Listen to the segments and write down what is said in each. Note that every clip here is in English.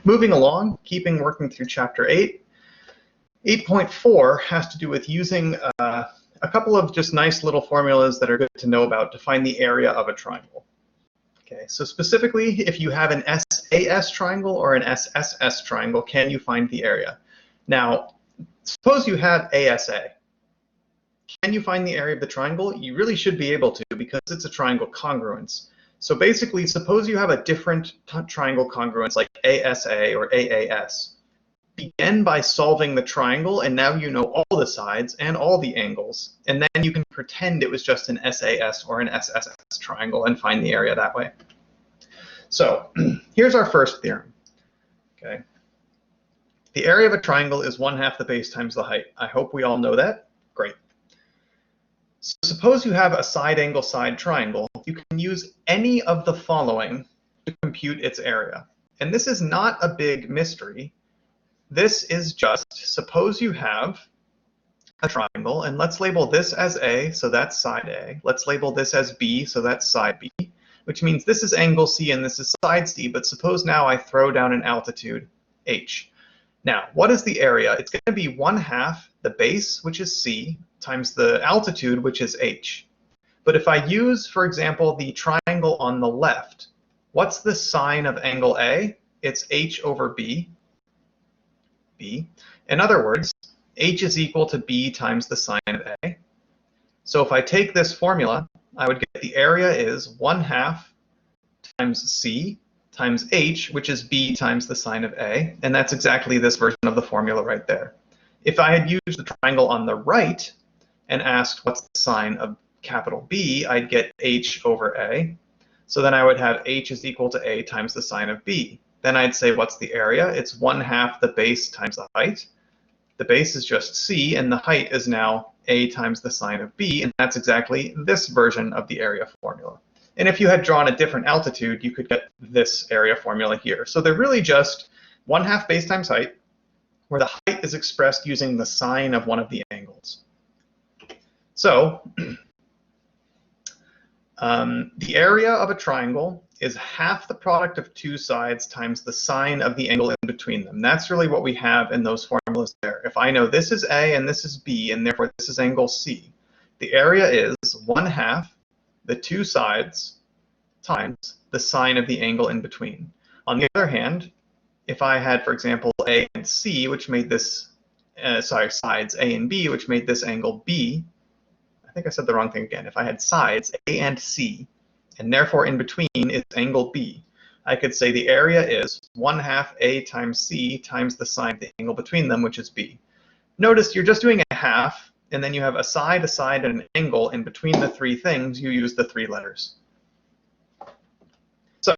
Moving along, working through Chapter 8. 8.4 has to do with using a couple of just nice little formulas that are good to know about to find the area of a triangle. Okay, so specifically, if you have an SAS triangle or an SSS triangle, can you find the area? Now, suppose you have ASA. Can you find the area of the triangle? You really should be able to, because it's a triangle congruence. So basically, suppose you have a different triangle congruence like ASA or AAS. Begin by solving the triangle, and now you know all the sides and all the angles. And then you can pretend it was just an SAS or an SSS triangle and find the area that way. So here's our first theorem. Okay. The area of a triangle is 1/2 the base times the height. I hope we all know that. Great. So suppose you have a side angle side triangle. You can use any of the following to compute its area. And this is not a big mystery. This is just, suppose you have a triangle, and let's label this as A, so that's side A. Let's label this as B, so that's side B, which means this is angle C and this is side C, but suppose now I throw down an altitude, H. Now, what is the area? It's going to be 1/2 the base, which is C, times the altitude, which is H. But if I use, for example, the triangle on the left, what's the sine of angle A? It's H over B. In other words, H is equal to B times the sine of A. So if I take this formula, I would get the area is 1/2 times C times H, which is B times the sine of A. And that's exactly this version of the formula right there. If I had used the triangle on the right and asked what's the sine of capital B, I'd get H over A. So then I would have H is equal to A times the sine of B. Then I'd say, what's the area? It's 1/2 the base times the height. The base is just C, and the height is now A times the sine of B, and that's exactly this version of the area formula. And if you had drawn a different altitude, you could get this area formula here. So they're really just 1/2 base times height, where the height is expressed using the sine of one of the angles. So the area of a triangle is 1/2 the product of two sides times the sine of the angle in between them. That's really what we have in those formulas there. If I know this is A and this is B, and therefore this is angle C, the area is 1/2 the two sides times the sine of the angle in between. On the other hand, if I had, for example, A and C, which made this, sides A and B, which made this angle B, I think I said the wrong thing again. If I had sides A and C, and therefore in between is angle B, I could say the area is 1/2 A times C times the sine of the angle between them, which is B. Notice you're just doing a half, and then you have a side, and an angle. In between the three things, you use the three letters. So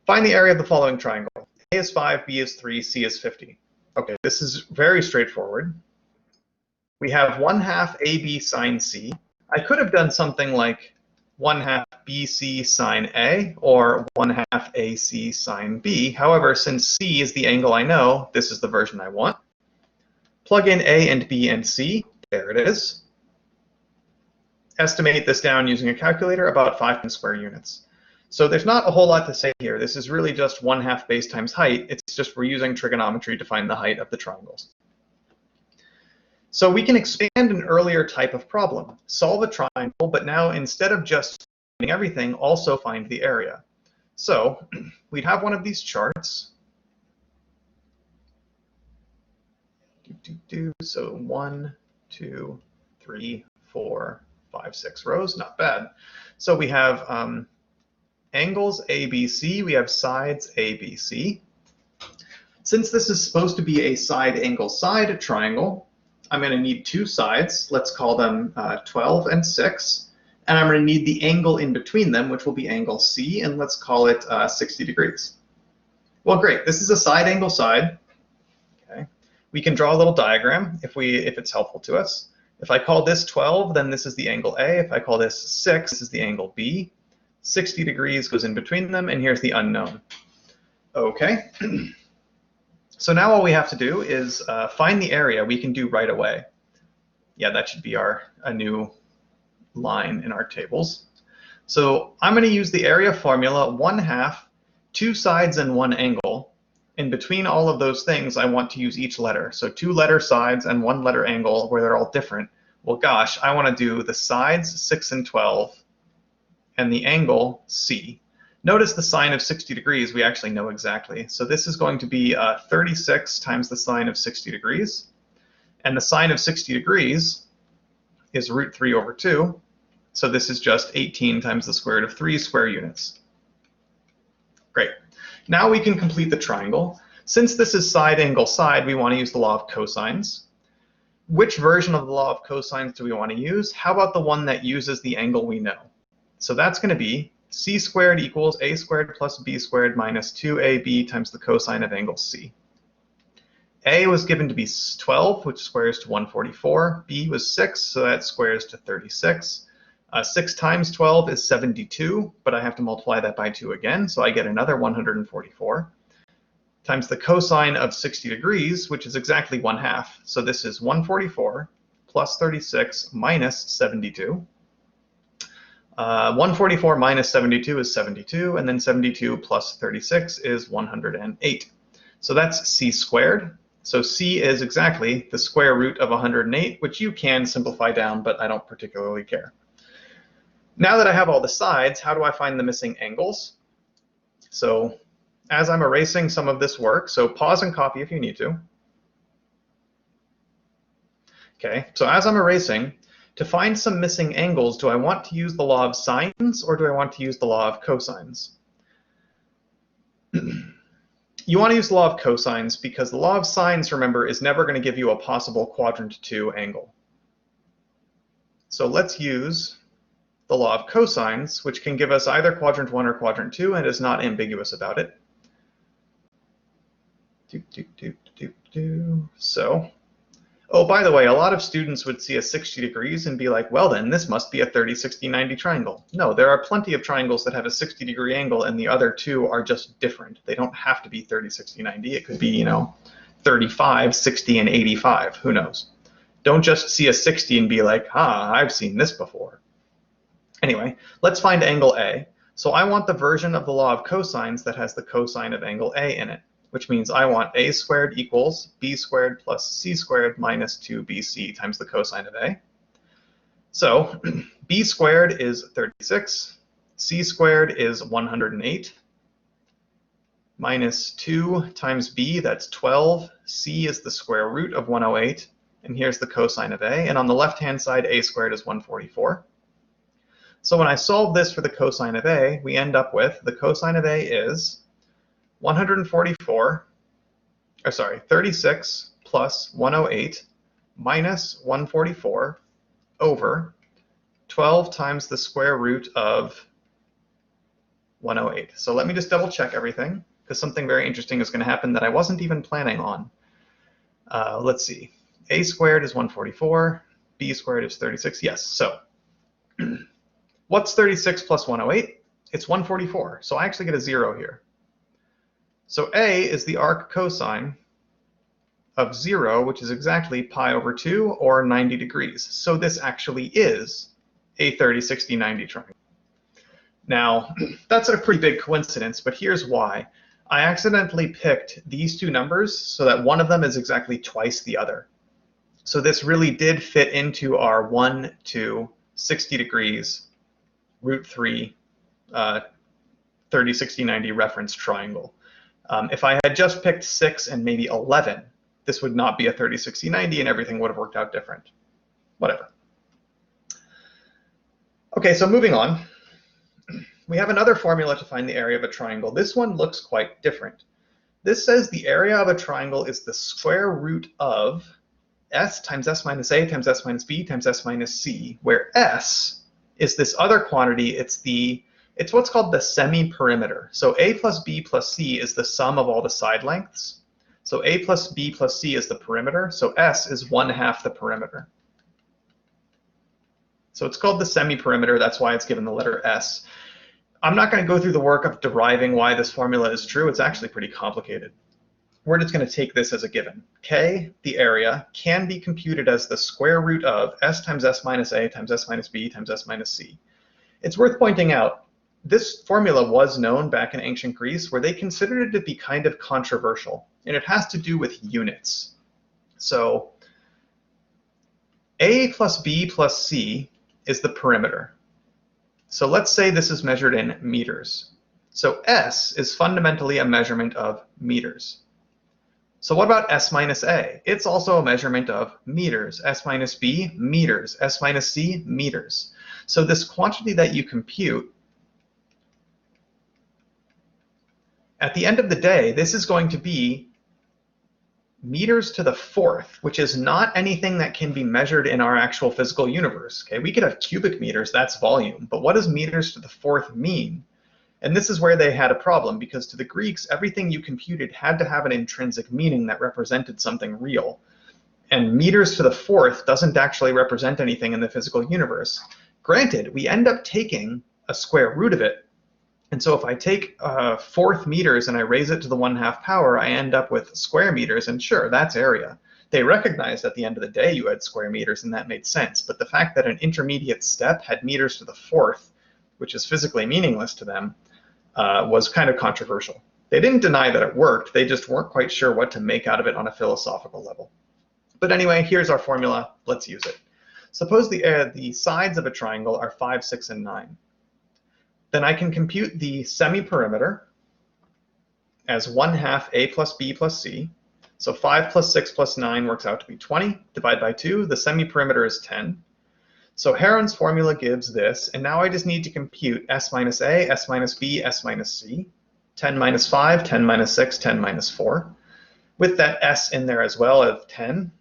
find the area of the following triangle. A is 5, B is 3, C is 50. Okay, this is very straightforward. We have 1/2 AB sine C. I could have done something like 1/2 BC sine A or 1/2 AC sine B. However, since C is the angle I know, this is the version I want. Plug in A and B and C. There it is. Estimate this down using a calculator, about 5 square units. So there's not a whole lot to say here. This is really just 1/2 base times height. It's just we're using trigonometry to find the height of the triangles. So we can expand an earlier type of problem. Solve a triangle, but now instead of just finding everything, also find the area. So we'd have one of these charts. So 1, 2, 3, 4, 5, 6 rows, not bad. So we have angles ABC, we have sides ABC. Since this is supposed to be a side angle side triangle, I'm going to need two sides. Let's call them 12 and 6. And I'm going to need the angle in between them, which will be angle C, and let's call it 60 degrees. Well, great. This is a side angle side. Okay. We can draw a little diagram if it's helpful to us. If I call this 12, then this is the angle A. If I call this 6, this is the angle B. 60 degrees goes in between them, and here's the unknown. Okay. So now all we have to do is find the area we can do right away. Yeah, that should be a new line in our tables. So I'm going to use the area formula 1/2, two sides and one angle. in between all of those things, I want to use each letter. So 2 letter sides and 1 letter angle where they're all different. Well, gosh, I want to do the sides 6 and 12 and the angle C. Notice the sine of 60 degrees we actually know exactly. So this is going to be 36 times the sine of 60 degrees. And the sine of 60 degrees is root 3 over 2. So this is just 18 times the square root of 3 square units. Great. Now we can complete the triangle. Since this is side angle side, we want to use the law of cosines. Which version of the law of cosines do we want to use? How about the one that uses the angle we know? So that's going to be c squared equals a squared plus b squared minus 2ab times the cosine of angle C. A was given to be 12, which squares to 144. B was 6, so that squares to 36. 6 times 12 is 72, but I have to multiply that by 2 again, so I get another 144, times the cosine of 60 degrees, which is exactly 1/2. So this is 144 plus 36 minus 72. 144 minus 72 is 72, and then 72 plus 36 is 108. So that's c squared. So c is exactly the square root of 108, which you can simplify down, but I don't particularly care. Now that I have all the sides, how do I find the missing angles? So as I'm erasing some of this work, so pause and copy if you need to. Okay, so as I'm erasing, to find some missing angles, do I want to use the law of sines or do I want to use the law of cosines? You want to use the law of cosines because the law of sines, remember, is never going to give you a possible quadrant 2 angle. So let's use the law of cosines, which can give us either quadrant 1 or quadrant 2 and is not ambiguous about it. So, oh, by the way, a lot of students would see a 60 degrees and be like, well then, this must be a 30, 60, 90 triangle. No, there are plenty of triangles that have a 60-degree angle and the other two are just different. They don't have to be 30, 60, 90. It could be, you know, 35, 60, and 85. Who knows? Don't just see a 60 and be like, ah, I've seen this before. Anyway, let's find angle A. So I want the version of the law of cosines that has the cosine of angle A in it, which means I want a squared equals b squared plus c squared minus 2bc times the cosine of A. So b squared is 36, c squared is 108, minus 2 times b, that's 12, c is the square root of 108, and here's the cosine of A, and on the left-hand side, a squared is 144. So when I solve this for the cosine of A, we end up with the cosine of A is 36 plus 108 minus 144 over 12 times the square root of 108. So let me just double check everything, because something very interesting is going to happen that I wasn't even planning on. Let's see. A squared is 144. B squared is 36. Yes, so what's 36 plus 108? It's 144. So I actually get a 0 here. So A is the arc cosine of 0, which is exactly pi over 2 or 90 degrees. So this actually is a 30, 60, 90 triangle. Now, that's a pretty big coincidence, but here's why. I accidentally picked these two numbers so that one of them is exactly twice the other. So this really did fit into our 1, 2, 60 degrees, root 3, 30, 60, 90 reference triangle. If I had just picked 6 and maybe 11, this would not be a 30, 60, 90, and everything would have worked out different. Whatever. Okay, so moving on. We have another formula to find the area of a triangle. This one looks quite different. This says the area of a triangle is the square root of s times s minus a times s minus b times s minus c, where s is this other quantity. It's what's called the semi-perimeter. So a plus b plus c is the sum of all the side lengths. So a plus b plus c is the perimeter. So s is 1/2 the perimeter. So it's called the semi-perimeter. That's why it's given the letter s. I'm not going to go through the work of deriving why this formula is true. It's actually pretty complicated. We're just going to take this as a given. K, the area, can be computed as the square root of s times s minus a times s minus b times s minus c. It's worth pointing out, this formula was known back in ancient Greece, where they considered it to be kind of controversial, and it has to do with units. So A plus B plus C is the perimeter. So let's say this is measured in meters. So S is fundamentally a measurement of meters. So what about S minus A? It's also a measurement of meters. S minus B, meters. S minus C, meters. So this quantity that you compute, at the end of the day, this is going to be meters to the fourth, which is not anything that can be measured in our actual physical universe. Okay, we could have cubic meters, that's volume, but what does meters to the fourth mean? And this is where they had a problem, because to the Greeks, everything you computed had to have an intrinsic meaning that represented something real. And meters to the fourth doesn't actually represent anything in the physical universe. Granted, we end up taking a square root of it. And so if I take fourth meters and I raise it to the 1/2 power, I end up with square meters, and sure, that's area. They recognized at the end of the day you had square meters, and that made sense. But the fact that an intermediate step had meters to the fourth, which is physically meaningless to them, was kind of controversial. They didn't deny that it worked, they just weren't quite sure what to make out of it on a philosophical level. But anyway, here's our formula, let's use it. Suppose the sides of a triangle are 5, 6, and 9. Then I can compute the semi-perimeter as 1/2 A plus B plus C. So 5 plus 6 plus 9 works out to be 20. Divide by 2, the semi-perimeter is 10. So Heron's formula gives this, and now I just need to compute S minus A, S minus B, S minus C, 10 minus 5, 10 minus 6, 10 minus 4, with that S in there as well of 10.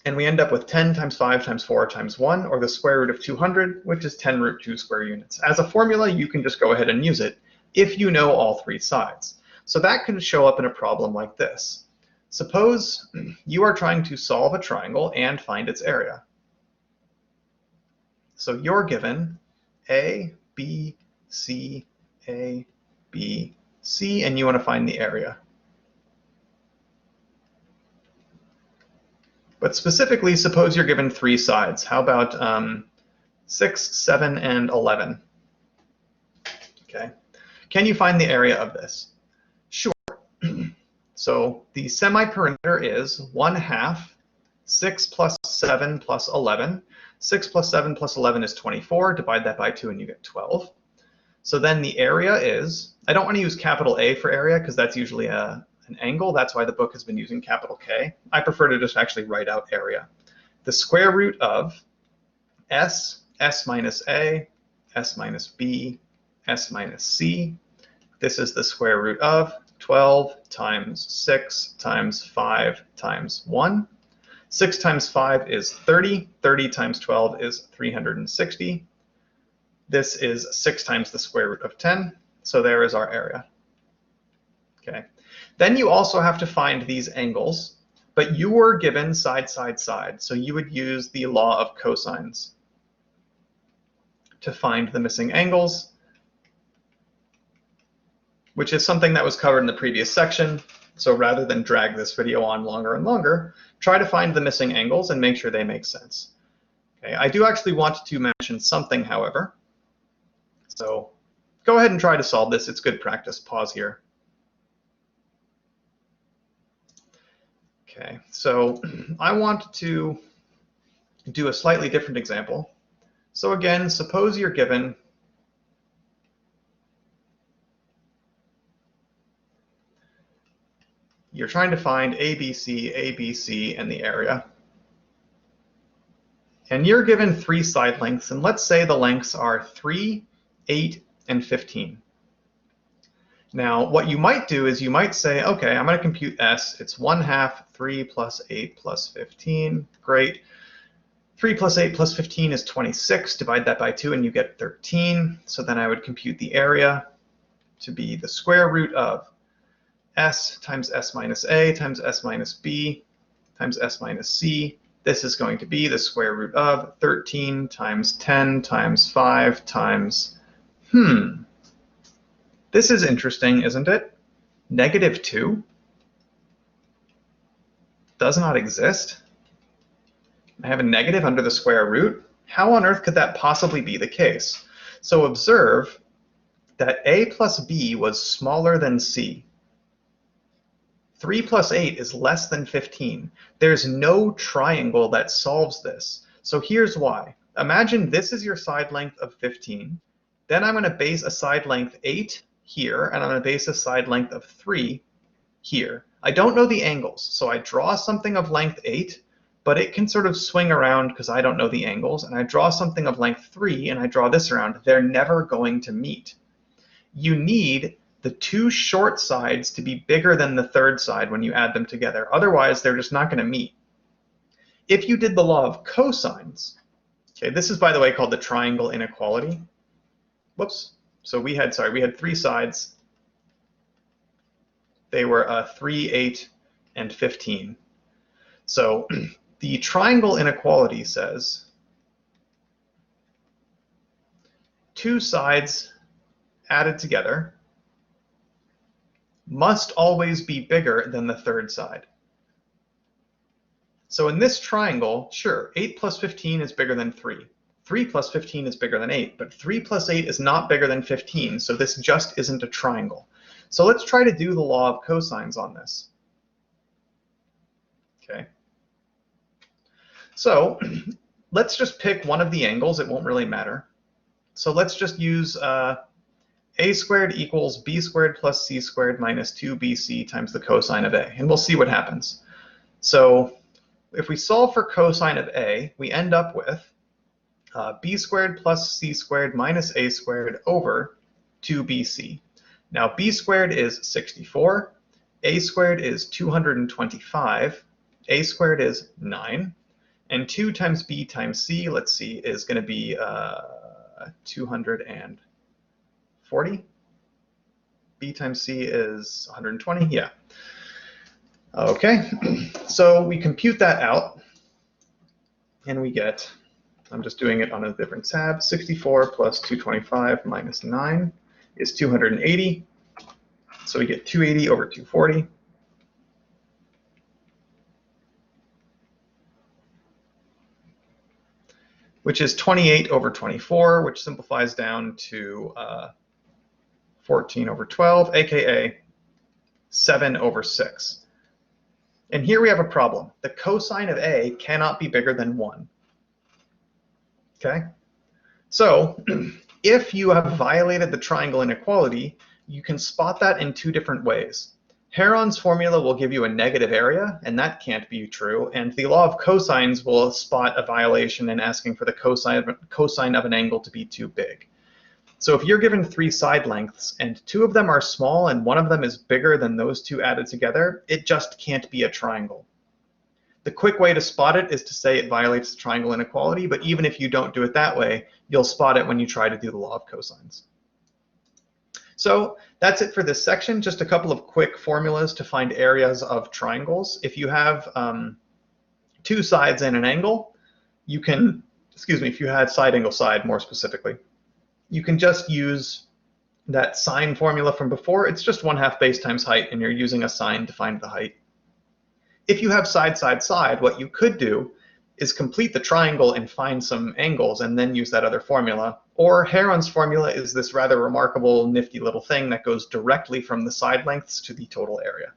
And we end up with 10 times 5 times 4 times 1, or the square root of 200, which is 10 root 2 square units. As a formula, you can just go ahead and use it if you know all three sides. So that can show up in a problem like this. Suppose you are trying to solve a triangle and find its area. So you're given A, B, C, A, B, C, and you want to find the area. But specifically, suppose you're given three sides. How about 6, 7, and 11? Okay. Can you find the area of this? Sure. So the semi-perimeter is 1/2 6 plus 7 plus 11. 6 plus 7 plus 11 is 24. Divide that by 2 and you get 12. So then the area is, I don't want to use capital A for area because that's usually an angle. That's why the book has been using capital K. I prefer to just actually write out area. The square root of S, S minus A, S minus B, S minus C. This is the square root of 12 times 6 times 5 times 1. 6 times 5 is 30. 30 times 12 is 360. This is 6 times the square root of 10. So there is our area. Okay. Then you also have to find these angles, but you were given side, side, side. So you would use the law of cosines to find the missing angles, which is something that was covered in the previous section. So rather than drag this video on longer and longer, try to find the missing angles and make sure they make sense. Okay, I do actually want to mention something, however. So go ahead and try to solve this. It's good practice. Pause here. Okay, so I want to do a slightly different example. So again, suppose you're given you're trying to find ABC, and the area. And you're given three side lengths, and let's say the lengths are 3, 8, and 15. Now, what you might do is you might say, okay, I'm going to compute S. It's 1/2 3 plus 8 plus 15. Great. 3 plus 8 plus 15 is 26. Divide that by 2 and you get 13. So then I would compute the area to be the square root of S times S minus A times S minus B times S minus C. This is going to be the square root of 13 times 10 times 5 times, this is interesting, isn't it? -2 does not exist. I have a negative under the square root. How on earth could that possibly be the case? So observe that A plus B was smaller than C. 3 plus 8 is less than 15. There's no triangle that solves this. So here's why. Imagine this is your side length of 15. Then I'm going to base a side length 8 here, and I'm going to base a side length of 3 here. I don't know the angles, so I draw something of length 8, but it can sort of swing around because I don't know the angles, and I draw something of length 3, and I draw this around. They're never going to meet. You need the two short sides to be bigger than the third side when you add them together. Otherwise, they're just not going to meet. If you did the law of cosines, okay, this is, by the way, called the triangle inequality. Whoops. So we had 3 sides. They were 3, 8, and 15. So the triangle inequality says 2 sides added together must always be bigger than the third side. So in this triangle, sure, 8 plus 15 is bigger than 3. 3 plus 15 is bigger than 8, but 3 plus 8 is not bigger than 15, so this just isn't a triangle. So let's try to do the law of cosines on this. Okay. So let's just pick one of the angles. It won't really matter. So let's just use a squared equals b squared plus c squared minus 2bc times the cosine of a, and we'll see what happens. So if we solve for cosine of a, we end up with b squared plus c squared minus a squared over 2bc. Now b squared is 64, a squared is 225, a squared is 9, and 2 times b times c, let's see, is going to be 240. B times c is 120, yeah. Okay, so we compute that out, and we get, I'm just doing it on a different tab, 64 plus 225 minus 9 is 280. So we get 280 over 240. Which is 28 over 24, which simplifies down to 14 over 12, aka 7 over 6. And here we have a problem. The cosine of a cannot be bigger than 1. Okay? So if you have violated the triangle inequality, you can spot that in 2 different ways. Heron's formula will give you a negative area, and that can't be true. And the law of cosines will spot a violation in asking for the cosine of an angle to be too big. So if you're given 3 side lengths, and 2 of them are small and 1 of them is bigger than those 2 added together, it just can't be a triangle. The quick way to spot it is to say it violates the triangle inequality, but even if you don't do it that way, you'll spot it when you try to do the law of cosines. So that's it for this section. Just a couple of quick formulas to find areas of triangles. If you have 2 sides and an angle, you can, if you had side angle side more specifically, you can just use that sine formula from before. It's just 1/2 base times height, and you're using a sine to find the height. If you have side, side, side, what you could do is complete the triangle and find some angles and then use that other formula. Or Heron's formula is this rather remarkable, nifty little thing that goes directly from the side lengths to the total area.